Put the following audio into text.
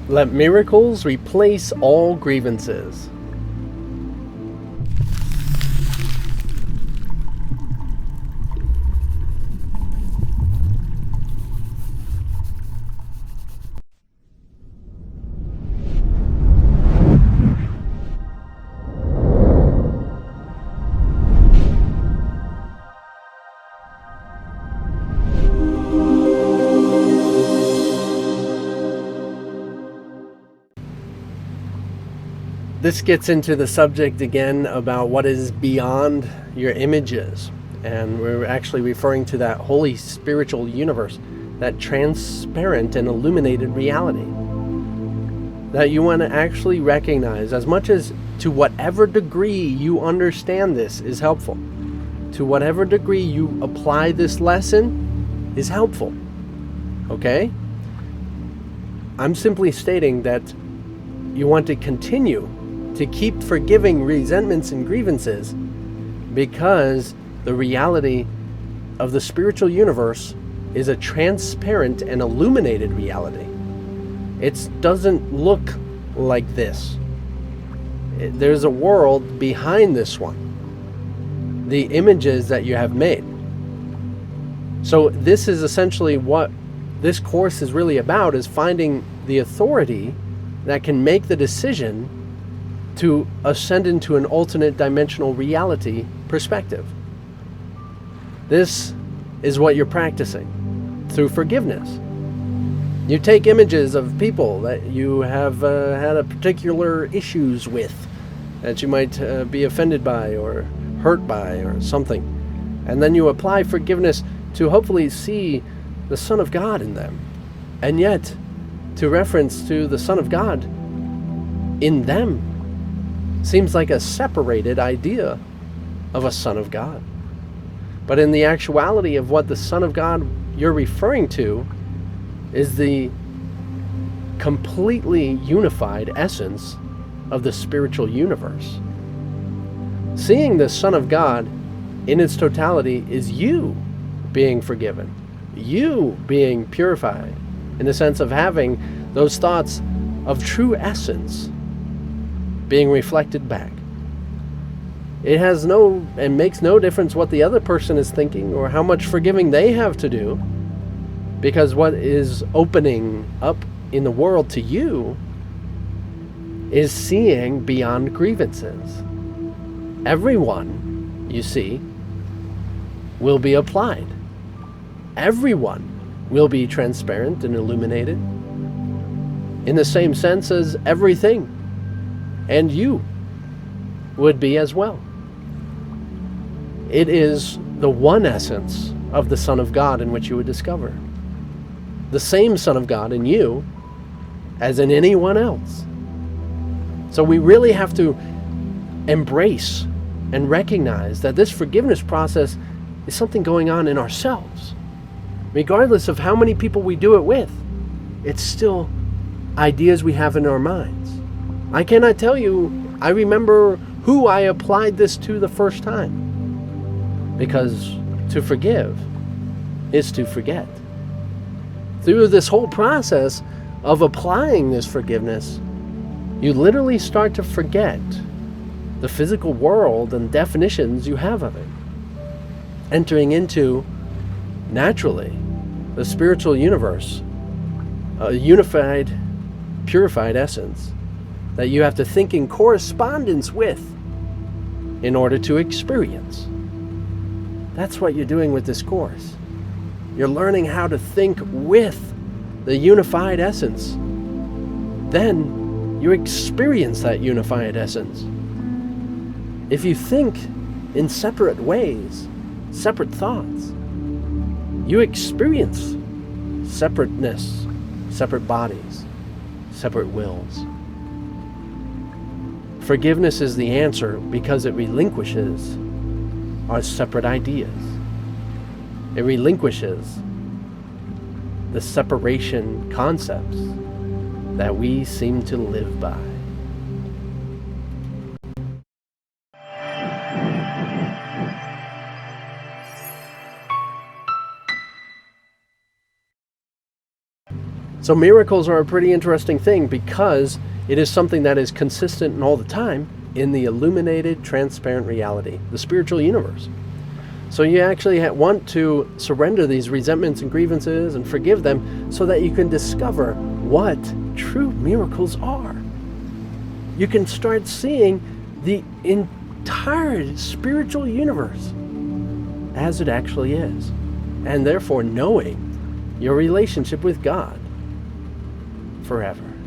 Let miracles replace all grievances. This gets into the subject again about what is beyond your images. And we're actually referring to that holy spiritual universe, that transparent and illuminated reality. That you want to actually recognize, as much as to whatever degree you understand this is helpful, to whatever degree you apply this lesson is helpful. Okay? I'm simply stating that you want to continue to keep forgiving resentments and grievances, because the reality of the spiritual universe is a transparent and illuminated reality. It doesn't look like this. There's a world behind this one, the images that you have made. So this is essentially what this course is really about, is finding the authority that can make the decision to ascend into an alternate dimensional reality perspective. This is what you're practicing through forgiveness. You take images of people that you have had a particular issues with, that you might be offended by or hurt by or something, and then you apply forgiveness to hopefully see the Son of God in them, and yet to reference to the Son of God in them seems like a separated idea of a Son of God. But in the actuality of what the Son of God you're referring to is the completely unified essence of the spiritual universe. Seeing the Son of God in its totality is you being forgiven, you being purified, in the sense of having those thoughts of true essence being reflected back. It has no and makes no difference what the other person is thinking or how much forgiving they have to do, because what is opening up in the world to you is seeing beyond grievances. Everyone, you see, will be applied. Everyone will be transparent and illuminated in the same sense as everything. And you would be as well. It is the one essence of the Son of God in which you would discover. The same Son of God in you as in anyone else. So we really have to embrace and recognize that this forgiveness process is something going on in ourselves. Regardless of how many people we do it with, it's still ideas we have in our minds. I cannot tell you, I remember who I applied this to the first time. Because to forgive is to forget. Through this whole process of applying this forgiveness, you literally start to forget the physical world and definitions you have of it. Entering into, naturally, the spiritual universe, a unified, purified essence that you have to think in correspondence with in order to experience. That's what you're doing with this course. You're learning how to think with the unified essence. Then you experience that unified essence. If you think in separate ways, separate thoughts, you experience separateness, separate bodies, separate wills. Forgiveness is the answer because it relinquishes our separate ideas. It relinquishes the separation concepts that we seem to live by. So miracles are a pretty interesting thing because it is something that is consistent and all the time in the illuminated, transparent reality, the spiritual universe. So you actually want to surrender these resentments and grievances and forgive them so that you can discover what true miracles are. You can start seeing the entire spiritual universe as it actually is, and therefore knowing your relationship with God forever.